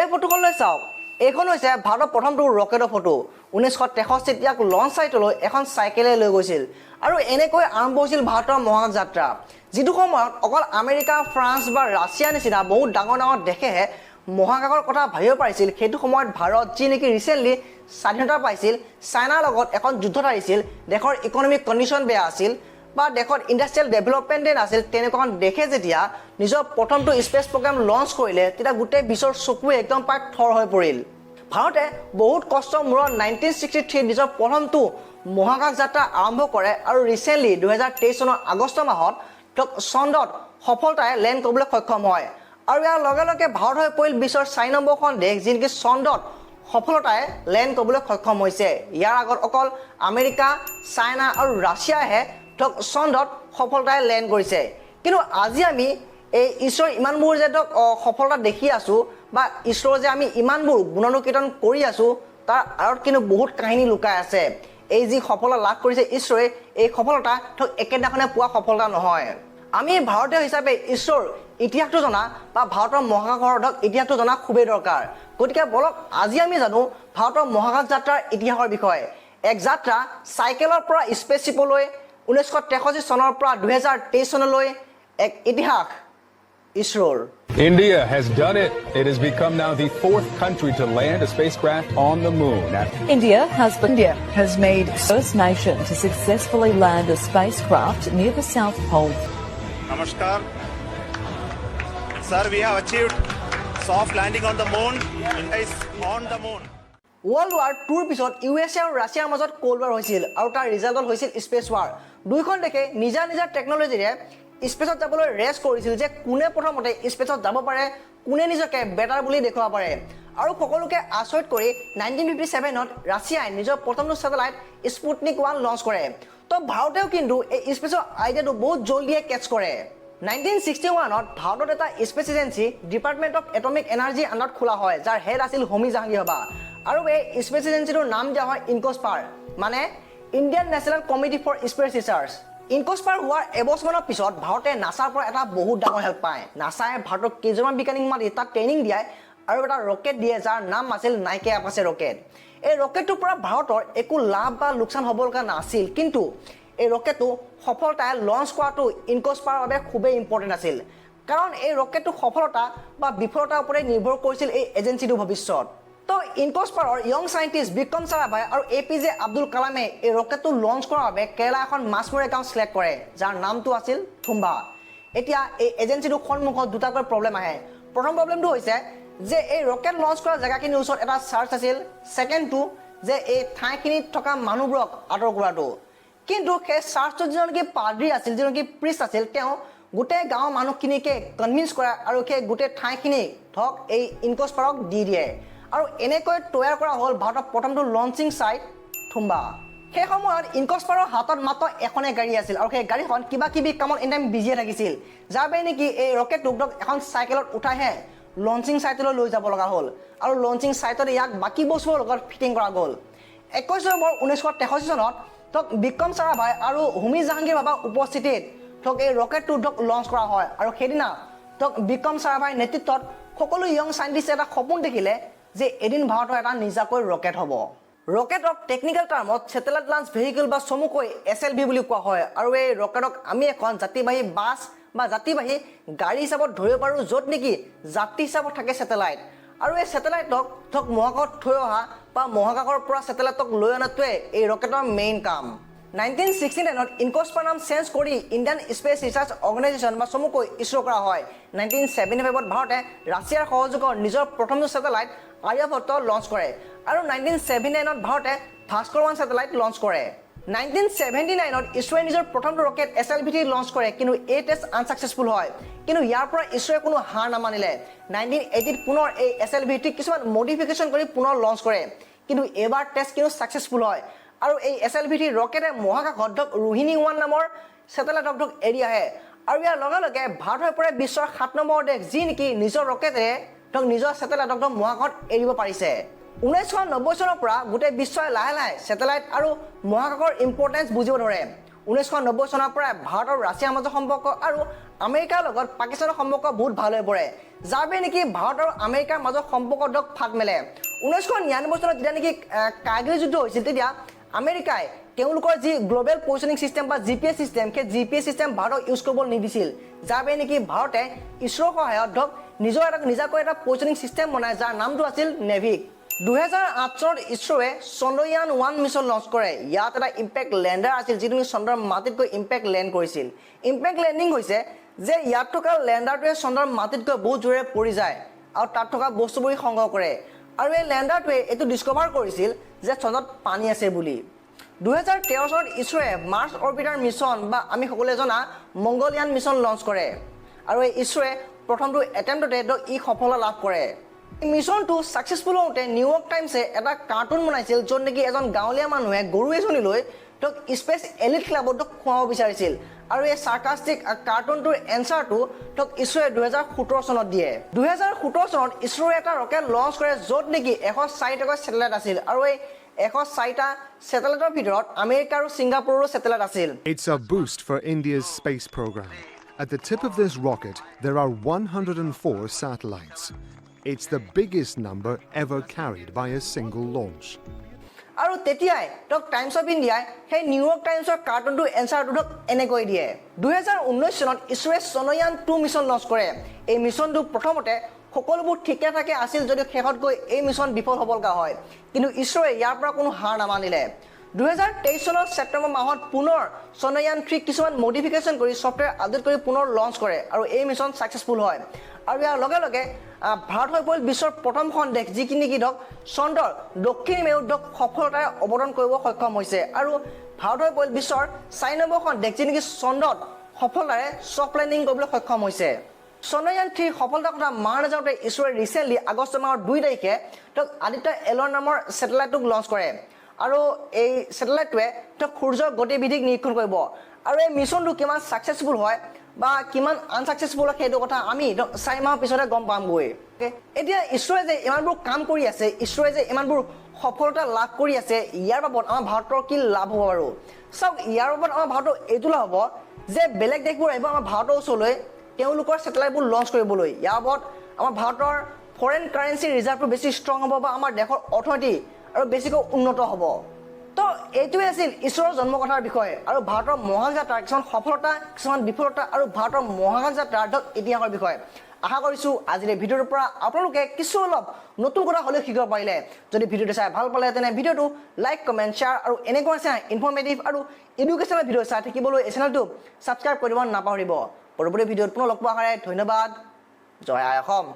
এই ফটোখনলৈ চাওক এইখন হৈছে ভাৰতৰ প্ৰথমটো ৰকেটৰ ফটো 1963 ইয়াক লঞ্চ সাইটলৈ এখন সাইকেলে লৈ গৈছিল আৰু এনেকৈ আৰম্ভ হৈছিল ভাৰতৰ মহাকাশ যাত্ৰা যিটো সময়ত অকল আমেৰিকা ফ্ৰান্স বা ৰাছিয়া নিচিনা বহুত ডাঙৰ ডাঙৰ দেশেহে মহাকাশৰ কথা ভাবিব পাৰিছিল সেইটো সময়ত ভাৰত যি নেকি ৰিসেন্টলি স্বাধীনতা পাইছিল চাইনাৰ লগত এখন যুদ্ধ হাৰিছিল দেশৰ ইকনমিক কণ্ডিশ্যন বেয়া আছিল বা দেশৰ ইন্ডাষ্ট্ৰিয়েল ডেভেলপমেণ্ট নাছিল তেনেকুৱা দেখে যেতিয়া নিজৰ প্ৰথমটো স্পেচ প্ৰগ্ৰাম লঞ্চ কৰিলে তেতিয়া গোটেই বিশ্বৰ চকুৱে একদম পাক থৰ হৈ পৰিল ভাৰতে বহুত কষ্টৰ মূৰত 1963 নিজৰ প্ৰথমটো মহাকাশ যাত্ৰা আৰম্ভ কৰে আৰু ৰিসেন্টলি 2023 চনৰ আগষ্ট মাহত চন্দ্ৰত সফলতাৰে লেণ্ড কৰিবলৈ সক্ষম হয় আৰু ইয়াৰ লগে লগে ভাৰত হৈ পৰিল বিশ্বৰ 4 নম্বৰখন দেশ যিনকি চন্দ্ৰত সফলতাৰে লেণ্ড কৰিবলৈ সক্ষম হৈছে ইয়াৰ আগত অকল আমেৰিকা চাইনা আৰু ৰাছিয়াহে চন্দ্ৰত সফলতাৰে লেণ্ড কৰিছে কিন্তু আজি আমি এই ইছৰ ইমানবোৰ যে সফলতা দেখি আছো বা ইছৰ যে আমি ইমানবোৰ গুণানুকীৰ্তন কৰি আছো তাৰ আঁৰত কিন্তু বহুত কাহিনী লুকাই আছে এই যি সফলতা লাভ কৰিছে ইছৰে এই সফলতা একেদিনাখনে পোৱা সফলতা নহয় আমি ভাৰতীয় হিচাপে ইছৰ ইতিহাসটো জনা বা ভাৰতৰ মহাকাশৰ ইতিহাসটো জনা খুবেই দৰকাৰ গতিকে বলক আজি আমি জানো ভাৰতৰ মহাকাশ যাত্ৰাৰ ইতিহাসৰ বিষয়ে এক যাত্ৰা সাইকেলৰ পৰা স্পেচশিপলৈ 1963 চনৰ পৰা 2023 চনলৈ এক ইতিহাস ইছৰৰ India has done it. It has become now the 4th country to land a spacecraft on the moon. India has made first nation to successfully land a spacecraft near the South Pole. Namaskar. Sir, we have achieved soft landing on the moon. India is on the moon. World War II পিছত USA আৰু ৰাছিয়াৰ মাজত cold war হৈছিল আৰু তাৰ result হৈছিল space war দুইখন দেশে নিজা নিজা টেকনলজিৰে স্পেচত যাবলৈ ৰেচ কৰিছিল যে কোনে প্ৰথমতে স্পেচত যাব পাৰে কোনে নিজকে বেটাৰ বুলি দেখুৱাব পাৰে আৰু সকলোকে আচৰিত কৰি 1957ত ৰাছিয়াই নিজৰ প্ৰথমটো স্যাটেলাইট স্পুটনিক 1 লঞ্চ কৰে তো ভাৰতেও কিন্তু এই স্পেচৰ আইডিয়াটো বহুত জলদিয়ে কেচ কৰে 1961ত ভাৰতত এটা space agency department of atomic energy আণ্ডাৰত খোলা হয় যাৰ হেড আছিল হোমি জাহাংগীৰ ভাবা আৰু এই স্পেচ এজেন্সিটোৰ নাম দিয়া হয় ইনকস্পাৰ মানে Indian National Committee for Space Research INCOSPAR হোৱাৰ এবছৰমানৰ পিছত ভাৰতে নাছাৰ পৰা এটা বহুত ডাঙৰ হেল্প পায় নাছাই ভাৰতক কেইজনমান বিজ্ঞানীক মাতি তাত ট্ৰেইনিং দিয়ায় আৰু এটা ৰকেট দিয়ে যাৰ নাম আছিল নাইকে আপাচে ৰকেট এই ৰকেটটোৰ পৰা ভাৰতৰ একো লাভ বা লোকচান হ'ব লগা নাছিল কিন্তু এই ৰকেটটো সফলতাৰে লঞ্চ কৰাটো ইনকস্পাৰৰ বাবে খুবেই ইম্পৰ্টেণ্ট আছিল কাৰণ এই ৰকেটটো সফলতা বা বিফলতাৰ ওপৰত নিৰ্ভৰ কৰিছিল এই এজেন্সিটোৰ ভৱিষ্যত তো ইনকস্পাৰৰ ইয়ং সাইন্টিষ্ট বিক্ৰম সাৰাভাই আৰু এপিজে আব্দুল কালামে এই ৰকেটটো লঞ্চ কৰাৰ বাবে কেৰালা এখন মাছমৰীয়া গাঁও সিলেক্ট কৰে যাৰ নামটো আছিল থুম্বা এতিয়া এই এজেন্সিটোৰ সন্মুখত দুটাকৈ প্ৰব্লেম আহে প্ৰথম প্ৰব্লেমটো হৈছে যে এই ৰকেট লঞ্চ কৰা জেগাখিনিৰ ওচৰত এটা চাৰ্চ আছিল ছেকেণ্ডটো যে এই ঠাইখিনিত থকা মানুহবোৰক আঁতৰ কৰাটো কিন্তু সেই চাৰ্চটোত যিজন কি পাদ্ৰী আছিল যিজন কি প্ৰিষ্ট আছিল তেওঁ গোটেই গাঁৱৰ মানুহখিনিকে কনভিন্স কৰে আৰু সেই গোটেই ঠাইখিনি এই ইনকস্পাৰক দি দিয়ে আৰু এনেকৈ তৈয়াৰ কৰা হ'ল ভাৰতৰ প্ৰথমটো লঞ্চিং সাইট থুম্বা সেই সময়ত ইনকস্পাৰৰ হাতত মাত্ৰ এখনে গাড়ী আছিল আৰু সেই গাড়ীখন কিবা কিবি কামত এনি টাইম বিজিয়ে থাকিছিল যাৰ বাবে নেকি এই ৰকেটটোক এখন চাইকেলত উঠাইহে লঞ্চিং সাইটলৈ লৈ যাব লগা হ'ল আৰু লঞ্চিং সাইটত ইয়াক বাকী বস্তুৰ লগত ফিটিং কৰা গ'ল 21 নৱেম্বৰ 1963 চনত বিক্ৰম সাৰাভাই আৰু হোমি জাহাংগীৰ ভাবা উপস্থিতিত এই ৰকেটটো লঞ্চ কৰা হয় আৰু সেইদিনা বিক্ৰম সাৰাভাইৰ নেতৃত্বত সকলো ইয়ং সাইন্টিষ্টে এটা সপোন দেখিলে যে এদিন ভাৰতৰ এটা নিজাকৈ ৰকেট হ'ব ৰকেটক টেকনিক্যাল টাৰ্মত স্যাটেলাইট লঞ্চ ভেহিকল বা চমুকৈ SLV বুলি কোৱা হয় আৰু এই ৰকেটক আমি এখন যাত্ৰীবাহী বাছ বা যাত্ৰীবাহী গাড়ী হিচাপত ধৰিব পাৰোঁ য'ত নেকি যাত্ৰী হিচাপত থাকে স্যাটেলাইট আৰু এই স্যাটেলাইটক মহাকাশত থৈ অহা বা মহাকাশৰ পৰা স্যাটেলাইটক লৈ অনাটোৱে এই ৰকেটৰ মেইন কাম 1969ত ইনকস্পাৰ নাম চেঞ্জ কৰি ইণ্ডিয়ান স্পেচ ৰিচাৰ্চ অৰ্গেনাইজেশ্যন বা চমুকৈ ইছৰ কৰা হয় 1975ত ভাৰতে ৰাছিয়াৰ সহযোগত নিজৰ প্ৰথমটো স্যাটেলাইট আৰ্যভট্ট লঞ্চ কৰে আৰু 1979ত ভাৰতে ভাস্কৰ 1 স্যাটেলাইট লঞ্চ কৰে 1979ত ইছৰোৱে নিজৰ প্ৰথমটো ৰকেট SLV লঞ্চ কৰে কিন্তু এই টেষ্ট আনসাকসেসফুল হয় কিন্তু ইয়াৰ পৰা ইছৰোৱে কোনো হাৰ নামানিলে 1980ত পুনৰ এই SLV কিছুমান মডিফিকেশ্যন কৰি পুনৰ লঞ্চ কৰে কিন্তু এবাৰ টেষ্ট কিন্তু সাকসেসফুল হয় আৰু এই SLV ৰকেটে মহাকাশত ৰোহিণী 1 নামৰ স্যাটেলাইটক এৰি আহে আৰু ইয়াৰ লগে লগে ভাৰত হৈ পৰে বিশ্বৰ 7 নম্বৰ দেশ যি নেকি নিজৰ ৰকেটেৰে নিজৰ স্যাটেলাইটক মহাকাশত এৰিব পাৰিছে 1990 চনৰ পৰা গোটেই বিশ্বই লাহে লাহে স্যাটেলাইট আৰু মহাকাশৰ ইম্পৰ্টেন্স বুজিব ধৰে 1990 চনৰ পৰা ভাৰত আৰু ৰাছিয়াৰ মাজৰ সম্পৰ্ক আৰু আমেৰিকাৰ লগত পাকিস্তানৰ সম্পৰ্ক বহুত ভাল হৈ পৰে যাৰ বাবে নেকি ভাৰত আৰু আমেৰিকাৰ মাজৰ সম্পৰ্ক ধৰক ফাট মেলে 1999 চনত যেতিয়া নেকি কাৰ্গিল যুদ্ধ হৈছিল তেতিয়া আমেৰিকাই তেওঁলোকৰ যি গ্লোবেল পজিশনিং সিস্টেম বা জিপিএছ সিস্টেম সেই জিপিএছ সিস্টেম ভাৰতক ইউজ কৰিব নিদিছিল যাৰ বাবে নেকি ভাৰতে ইছৰোৰ সহায়ত ধৰক নিজৰ নিজাকৈ এটা পজিশনিং সিস্টেম বনায় যাৰ নামটো আছিল নেভিক 2008 চনত ইছৰোৱে চন্দ্ৰয়ান 1 মিছন লঞ্চ কৰে ইয়াত এটা ইম্পেক্ট লেণ্ডাৰ আছিল যিটো চন্দ্ৰৰ মাটিতকৈ ইম্পেক্ট লেণ্ড কৰিছিল ইম্পেক্ট লেণ্ডিং হৈছে যে ইয়াত থকা লেণ্ডাৰটোৱে চন্দ্ৰৰ মাটিতকৈ বহুত জোৰে পৰি যায় আৰু তাত থকা বস্তুবোৰ সংগ্ৰহ কৰে আৰু এই লেণ্ডাৰটোৱে এইটো ডিস্কভাৰ কৰিছিল যে চন্দ্ৰত পানী আছে বুলি 2013 চনত ইছৰোৱে মাৰ্চ অৰ্বিটাৰ মিছন বা আমি সকলোৱে জনা মংগলয়ান মিছন লঞ্চ কৰে আৰু এই ইছৰোৱে প্ৰথমটো এটেম্পটতে ই সফলতা লাভ কৰে মিছনটো সাকসেসফুল হওঁতে নিউয়ৰ্ক টাইমছে এটা কাৰ্টুন বনাইছিল য'ত নেকি এজন গাঁৱলীয়া মানুহে গৰু এজনী লৈ স্পেচ এলিট ক্লাবত খুৱাব বিচাৰিছিল আৰু এই সাৰ্কাষ্টিক কাৰ্টুনটোৰ এনসাৰটো ইছৰোৱে 2017 চনত দিয়ে 2017 চনত ইছৰোৱে এটা ৰকেট লঞ্চ কৰে য'ত নেকি 104টা স্যাটেলাইট আছিল আৰু এই 104টা স্যাটেলাইটৰ ভিতৰত আমেৰিকা আৰু ছিংগাপুৰৰো স্যাটেলাইট আছিল It's a boost for India's space program. At the tip of this rocket, there are 104 satellites. It's the biggest number ever carried by a single launch. আৰু তেতিয়াই টাইমছ অফ ইণ্ডিয়াই সেই নিউয়ৰ্ক টাইমছৰ কাৰ্টুনটোৰ এনসাৰটো এনেকৈ দিয়ে 2019 চনত ইছৰোৱে চন্দ্ৰয়ান 2 মিছন লঞ্চ কৰে এই মিছনটো প্ৰথমতে সকলোবোৰ ঠিকে থাকে আছিল যদিও শেষত গৈ এই মিছন বিফল হ'ব লগা হয় কিন্তু ইছৰোৱে ইয়াৰ পৰা কোনো হাৰ নামানিলে 2023 চনৰ ছেপ্টেম্বৰ মাহত পুনৰ চন্দ্ৰয়ান 3 কিছুমান মডিফিকেশ্যন কৰি ছফটৱেৰ আপডেট কৰি পুনৰ লঞ্চ কৰে আৰু এই মিছন সাকসেসফুল হয় আৰু ইয়াৰ লগে লগে ভাৰত হৈ পৰিল বিশ্বৰ প্ৰথমখন দেশ যিখিনি নেকি চন্দ্ৰৰ দক্ষিণ মেৰুত সফলতাৰে অৱতৰণ কৰিব সক্ষম হৈছে আৰু ভাৰত হৈ পৰিল বিশ্বৰ 4 নম্বৰখন দেশ যি নেকি চন্দ্ৰত সফলতাৰে ছফ্ট লেণ্ডিং কৰিবলৈ সক্ষম হৈছে চন্দ্ৰয়ান 3 সফলতাৰ কথা মান নাযাওঁতে ইছৰোৱে ৰিচেণ্টলি আগষ্ট মাহৰ 2 তাৰিখে আদিত্য এল1 নামৰ ছেটেলাইটটোক লঞ্চ কৰে আৰু এই ছেটেলাইটটোৱে সূৰ্যৰ গতিবিধিক নিৰীক্ষণ কৰিব আৰু এই মিছনটো কিমান সাকসেসফুল হয় বা কিমান আনসাকসেসফুল হয় সেইটো কথা আমি 4 মাহৰ পিছতে গম পামগৈ এতিয়া ইছৰোৱে যে ইমানবোৰ কাম কৰি আছে ইছৰোৱে যে ইমানবোৰ সফলতা লাভ কৰি আছে ইয়াৰ বাবদ আমাৰ ভাৰতৰ কি লাভ হ'ব বাৰু চাওক ইয়াৰ বাবদ আমাৰ ভাৰতৰ এইটো লাভ হ'ব যে বেলেগ দেশবোৰ আহিব আমাৰ ভাৰতৰ ওচৰলৈ তেওঁলোকৰ ছেটেলাইটবোৰ লঞ্চ কৰিবলৈ ইয়াৰ বাবদ আমাৰ ভাৰতৰ ফৰেন কাৰেন্সি ৰিজাৰ্ভটো বেছি ষ্ট্ৰং হ'ব বা আমাৰ দেশৰ অৰ্থনীতি আৰু বেছিকৈ উন্নত হ'ব তো এইটোৱে আছিল ঈশ্বৰৰ জন্মকথাৰ বিষয়ে আৰু ভাৰতৰ মহাকাশ যাত্ৰাৰ কিছুমান সফলতা কিছুমান বিফলতা আৰু ভাৰতৰ মহাকাশ যাত্ৰাৰ ইতিহাসৰ বিষয়ে আশা কৰিছোঁ আজিৰ এই ভিডিঅ'টোৰ পৰা আপোনালোকে কিছু অলপ নতুন কথা হ'লেও শিকিব পাৰিলে যদি ভিডিঅ'টো চাই ভাল পালে তেনে ভিডিঅ'টো লাইক কমেণ্ট শ্বেয়াৰ আৰু এনেকুৱা ইনফৰ্মেটিভ আৰু এডুকেশ্যনেল ভিডিঅ' চাই থাকিবলৈ এই চেনেলটো ছাবস্ক্ৰাইব কৰিব নাপাহৰিব পৰৱৰ্তী ভিডিঅ'ত পুনৰ লগ পোৱাৰ কাৰণে ধন্যবাদ জয় আই অসম